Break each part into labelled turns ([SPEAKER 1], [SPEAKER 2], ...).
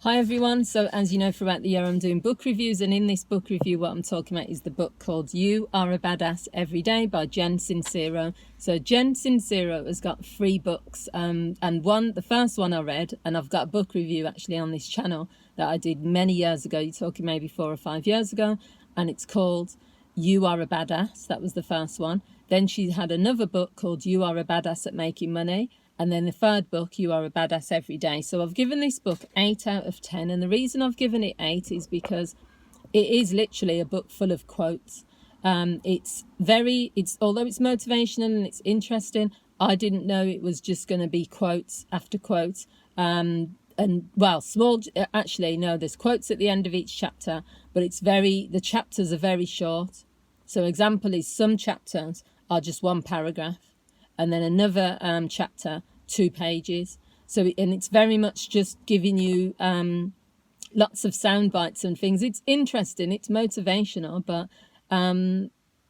[SPEAKER 1] Hi everyone, so as you know, throughout the year I'm doing book reviews, and in this book review what I'm talking about is the book called You Are a Badass Every Day by Jen Sincero. So Jen Sincero has got 3 books, and the first one I read, and I've got a book review actually on this channel that I did many years ago, you're talking maybe 4 or 5 years ago, and it's called You Are a Badass. That was the first one. Then she had another book called You Are a Badass at Making Money. And then the third book, You Are a Badass Every Day. So I've given this book 8 out of 10. And the reason I've given it 8 is because it is literally a book full of quotes. Although it's motivational and it's interesting, I didn't know it was just going to be quotes after quotes. There's quotes at the end of each chapter, but the chapters are very short. So example is some chapters are just 1 paragraph. And then another chapter, 2 pages. It's very much just giving you lots of sound bites and things. It's interesting, it's motivational, but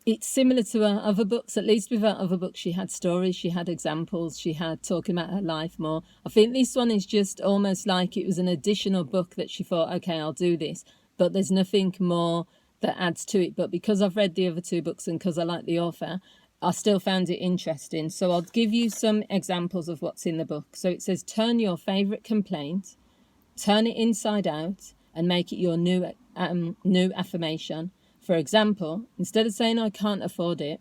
[SPEAKER 1] it's similar to her other books. At least with her other books, she had stories, she had examples, she had talking about her life more. I think this one is just almost like it was an additional book that she thought, okay, I'll do this. But there's nothing more that adds to it. But because I've read the other 2 books and because I like the author, I still found it interesting. So I'll give you some examples of what's in the book. So it says, turn your favorite complaint, turn it inside out, and make it your new affirmation. For example, instead of saying I can't afford it,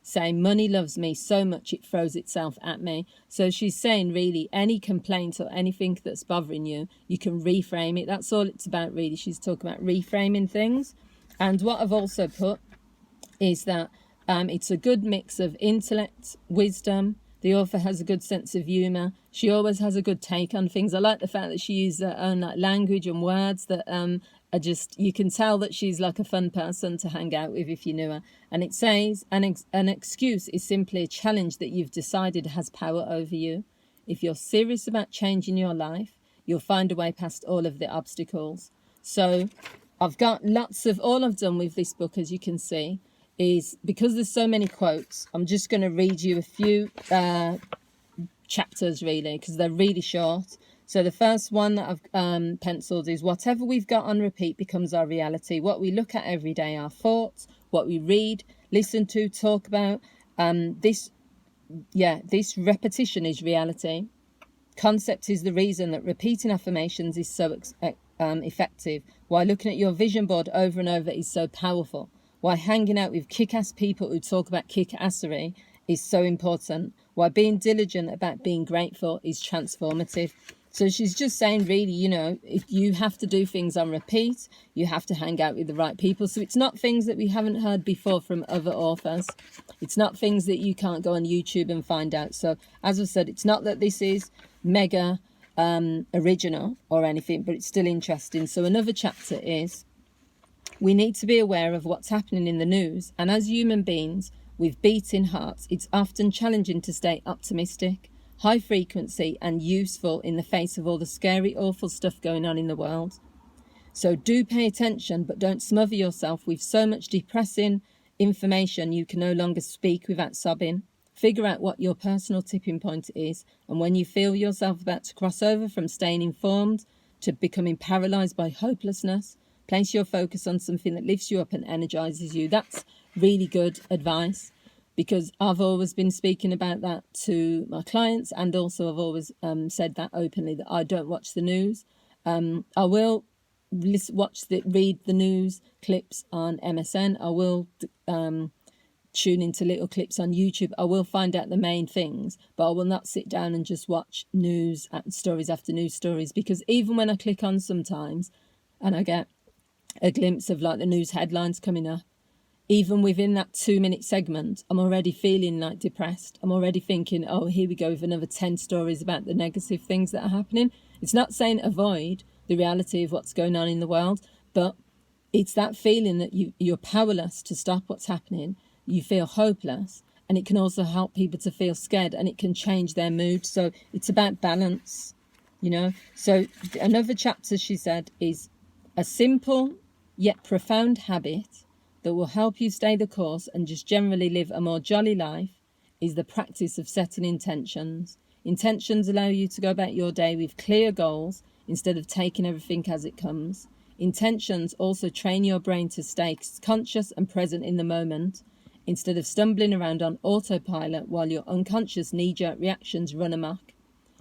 [SPEAKER 1] say money loves me so much it throws itself at me. So she's saying really any complaint or anything that's bothering you, you can reframe it. That's all it's about really. She's talking about reframing things. And what I've also put is that it's a good mix of intellect, wisdom. The author has a good sense of humour. She always has a good take on things. I like the fact that she uses her own language and words that are just, you can tell that she's like a fun person to hang out with if you knew her. And it says, an excuse is simply a challenge that you've decided has power over you. If you're serious about changing your life, you'll find a way past all of the obstacles. So I've got all I've done with this book, as you can see, is because there's so many quotes, I'm just going to read you a few chapters really, because they're really short. So the first one that I've penciled is, whatever we've got on repeat becomes our reality. What we look at every day, our thoughts, what we read, listen to, talk about, this repetition is reality. Concept is the reason that repeating affirmations is so effective. Why looking at your vision board over and over is so powerful. Why hanging out with kick-ass people who talk about kick-assery is so important. Why being diligent about being grateful is transformative. So she's just saying really, if you have to do things on repeat, you have to hang out with the right people. So it's not things that we haven't heard before from other authors. It's not things that you can't go on YouTube and find out. So as I said, it's not that this is mega original or anything, but it's still interesting. So another chapter is, we need to be aware of what's happening in the news, and as human beings with beating hearts, it's often challenging to stay optimistic, high frequency and useful in the face of all the scary, awful stuff going on in the world. So do pay attention, but don't smother yourself with so much depressing information you can no longer speak without sobbing. Figure out what your personal tipping point is, and when you feel yourself about to cross over from staying informed to becoming paralyzed by hopelessness, place your focus on something that lifts you up and energizes you. That's really good advice, because I've always been speaking about that to my clients, and also I've always said that openly, that I don't watch the news. I will read the news clips on MSN. I will tune into little clips on YouTube. I will find out the main things, but I will not sit down and just watch news stories after news stories, because even when I click on sometimes and I get a glimpse of like the news headlines coming up, even within that 2-minute segment, I'm already feeling like depressed. I'm already thinking, oh, here we go with another 10 stories about the negative things that are happening. It's not saying avoid the reality of what's going on in the world, but it's that feeling that you're powerless to stop what's happening. You feel hopeless, and it can also help people to feel scared, and it can change their mood. So it's about balance, So another chapter, she said, is a simple yet profound habit that will help you stay the course and just generally live a more jolly life is the practice of setting intentions. Intentions allow you to go about your day with clear goals instead of taking everything as it comes. Intentions also train your brain to stay conscious and present in the moment, instead of stumbling around on autopilot while your unconscious knee-jerk reactions run amok.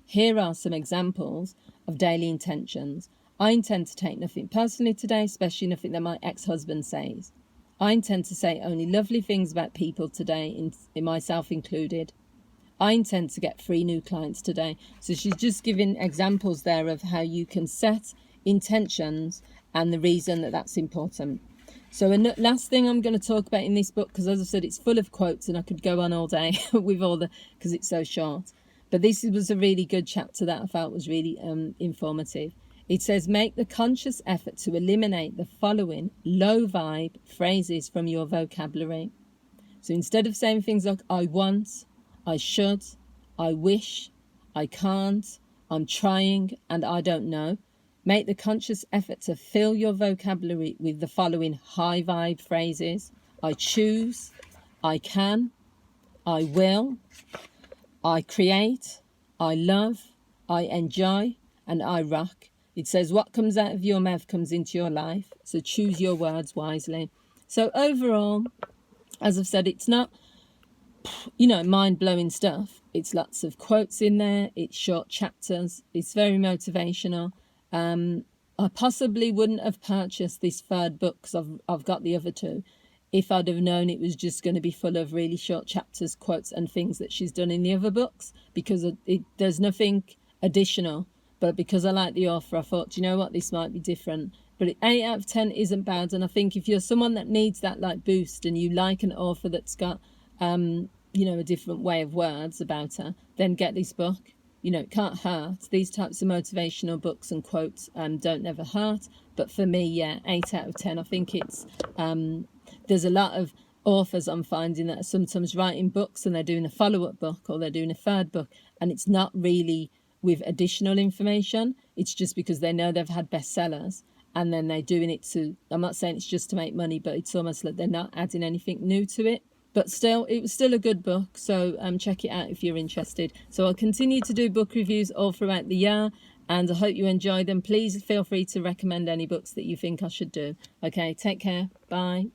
[SPEAKER 1] Here are some examples of daily intentions. I intend to take nothing personally today, especially nothing that my ex-husband says. I intend to say only lovely things about people today, in myself included. I intend to get 3 new clients today. So she's just giving examples there of how you can set intentions and the reason that that's important. So last thing I'm going to talk about in this book, because as I said, it's full of quotes and I could go on all day with all because it's so short. But this was a really good chapter that I felt was really informative. It says, make the conscious effort to eliminate the following low vibe phrases from your vocabulary. So instead of saying things like I want, I should, I wish, I can't, I'm trying, and I don't know, make the conscious effort to fill your vocabulary with the following high vibe phrases. I choose, I can, I will, I create, I love, I enjoy, and I rock. It says what comes out of your mouth comes into your life. So choose your words wisely. So overall, as I've said, it's not, mind-blowing stuff. It's lots of quotes in there. It's short chapters. It's very motivational. I possibly wouldn't have purchased this 3rd book because I've got the other 2 if I'd have known it was just going to be full of really short chapters, quotes and things that she's done in the other books, because there's nothing additional. But because I like the author, I thought, you know what, this might be different. But 8 out of 10 isn't bad. And I think if you're someone that needs that like boost and you like an author that's got a different way of words about her, then get this book. It can't hurt. These types of motivational books and quotes don't never hurt. But for me, 8 out of 10. I think it's there's a lot of authors I'm finding that are sometimes writing books and they're doing a follow-up book or they're doing a 3rd book, and it's not really with additional information. It's just because they know they've had bestsellers and then they're doing it to, I'm not saying it's just to make money, but it's almost like they're not adding anything new to it. But still, it was still a good book, so check it out if you're interested. So I'll continue to do book reviews all throughout the year, and I hope you enjoy them. Please feel free to recommend any books that you think I should do. Okay, take care. Bye.